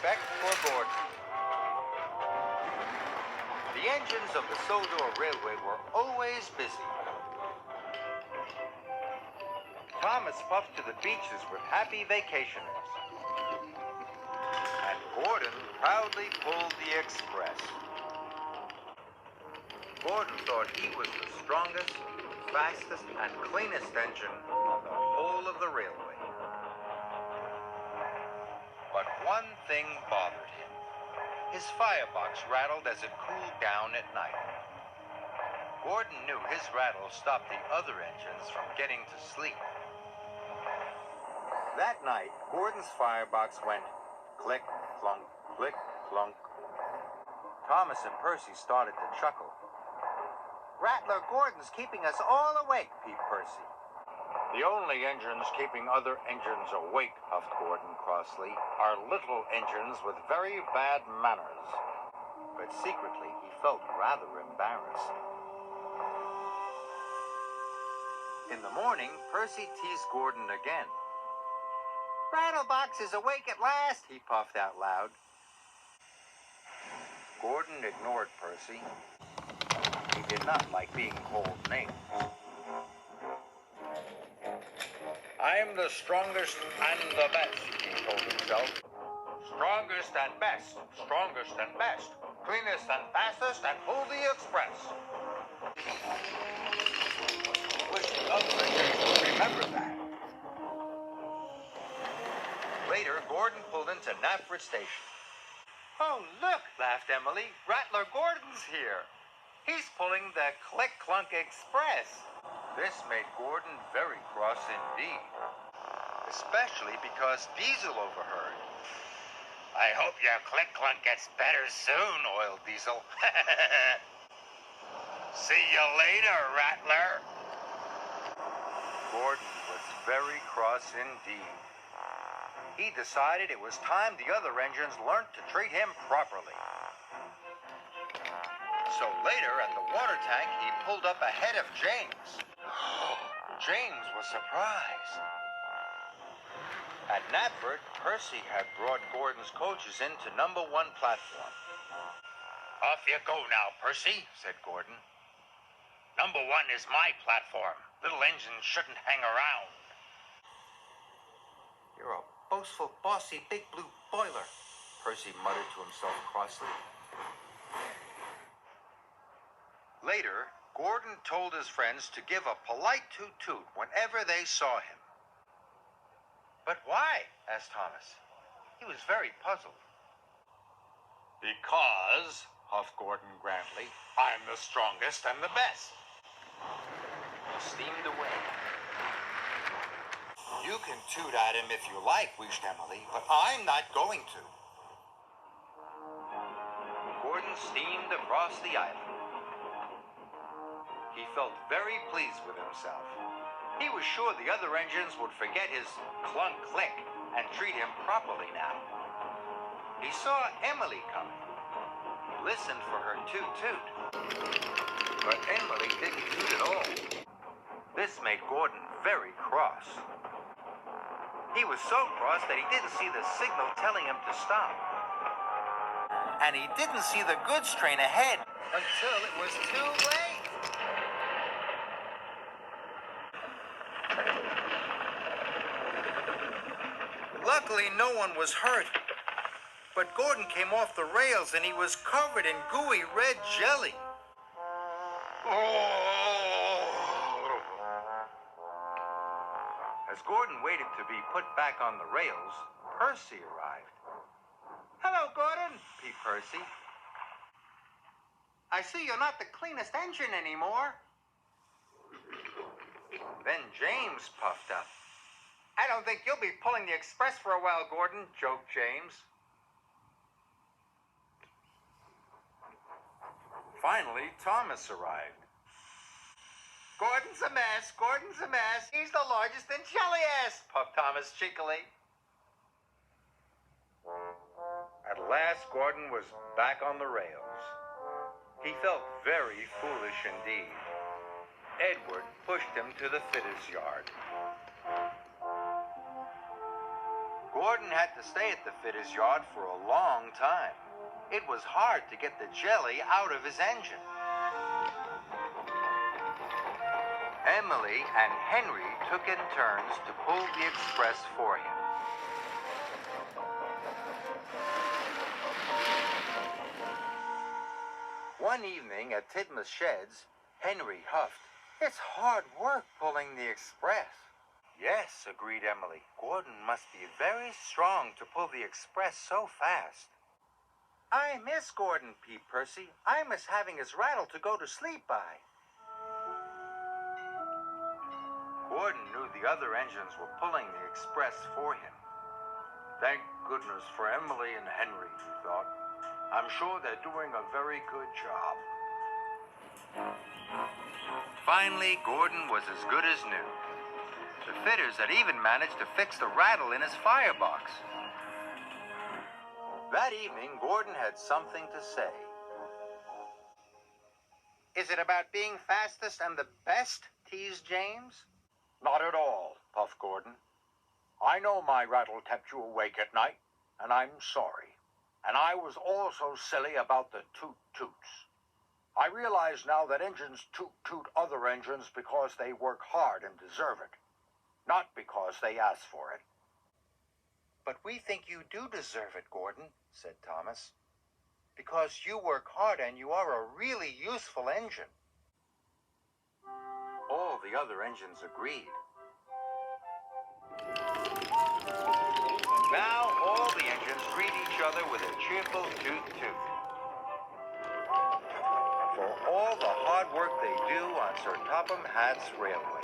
respect for Gordon. The engines of the Sodor Railway were always busy. Thomas puffed to the beaches with happy vacationers. And Gordon proudly pulled the express. Gordon thought he was the strongest, fastest, and cleanest engine on the whole of the railway. But one thing bothered him. His firebox rattled as it cooled down at night. Gordon knew his rattle stopped the other engines from getting to sleep. That night, Gordon's firebox went click, clunk, click, clunk. Thomas and Percy started to chuckle. "Rattler Gordon's keeping us all awake," peeped Percy. "The only engines keeping other engines awake," huffed Gordon crossly, "are little engines with very bad manners." But secretly, he felt rather embarrassed. In the morning, Percy teased Gordon again. "Rattlebox is awake at last," he puffed out loud. Gordon ignored Percy. He did not like being called names. "I'm the strongest and the best," he told himself. "Strongest and best, strongest and best, cleanest and fastest, and pull the express." He wished the other engines would remember that. Later, Gordon pulled into Knapford Station. "Oh, look," laughed Emily. "Rattler Gordon's here. He's pulling the Click-Clunk Express." This made Gordon very cross indeed, especially because Diesel overheard. "I hope your Click-Clunk gets better soon, Oil Diesel." "See you later, Rattler." Gordon was very cross indeed. He decided it was time the other engines learned to treat him properly. So later at the water tank, he pulled up ahead of James. James was surprised. At Knapford, Percy had brought Gordon's coaches into number 1 platform. "Off you go now, Percy," said Gordon. "Number 1 is my platform. Little engines shouldn't hang around." "You're a boastful, bossy, big blue boiler," Percy muttered to himself crossly. Later, Gordon told his friends to give a polite toot-toot whenever they saw him. "But why?" asked Thomas. He was very puzzled. "Because," huffed Gordon grandly, "I'm the strongest and the best." He steamed away. "You can toot at him if you like," wheezed Emily, "but I'm not going to." Gordon steamed across the island. He felt very pleased with himself. He was sure the other engines would forget his clunk-click and treat him properly now. He saw Emily coming. He listened for her toot-toot. But Emily didn't toot at all. This made Gordon very cross. He was so cross that he didn't see the signal telling him to stop. And he didn't see the goods train ahead until it was too late. Luckily, no one was hurt. But Gordon came off the rails and he was covered in gooey red jelly. As Gordon waited to be put back on the rails, Percy arrived. "Hello, Gordon," peeped Percy. "I see you're not the cleanest engine anymore." Then James puffed up. "I don't think you'll be pulling the express for a while, Gordon," joked James. Finally, Thomas arrived. "Gordon's a mess, Gordon's a mess. He's the largest and jelliest," puffed Thomas cheekily. At last, Gordon was back on the rails. He felt very foolish indeed. Edward pushed him to the fitter's yard. Gordon had to stay at the fitter's yard for a long time. It was hard to get the jelly out of his engine. Emily and Henry took in turns to pull the express for him. One evening at Tidmouth Sheds, Henry huffed. "It's hard work pulling the express." "Yes," agreed Emily. "Gordon must be very strong to pull the express so fast." "I miss Gordon," peeped Percy. "I miss having his rattle to go to sleep by." Gordon knew the other engines were pulling the express for him. "Thank goodness for Emily and Henry," he thought. "I'm sure they're doing a very good job." Finally, Gordon was as good as new. The fitters had even managed to fix the rattle in his firebox. That evening, Gordon had something to say. "Is it about being fastest and the best?" teased James. "Not at all," puffed Gordon. "I know my rattle kept you awake at night, and I'm sorry. And I was also silly about the toot-toots. I realize now that engines toot-toot other engines because they work hard and deserve it, not because they ask for it." "But we think you do deserve it, Gordon," said Thomas, "because you work hard and you are a really useful engine." All the other engines agreed. Now all the engines greet each other with a cheerful toot-toot for all the hard work they do on Sir Topham Hatt's railway.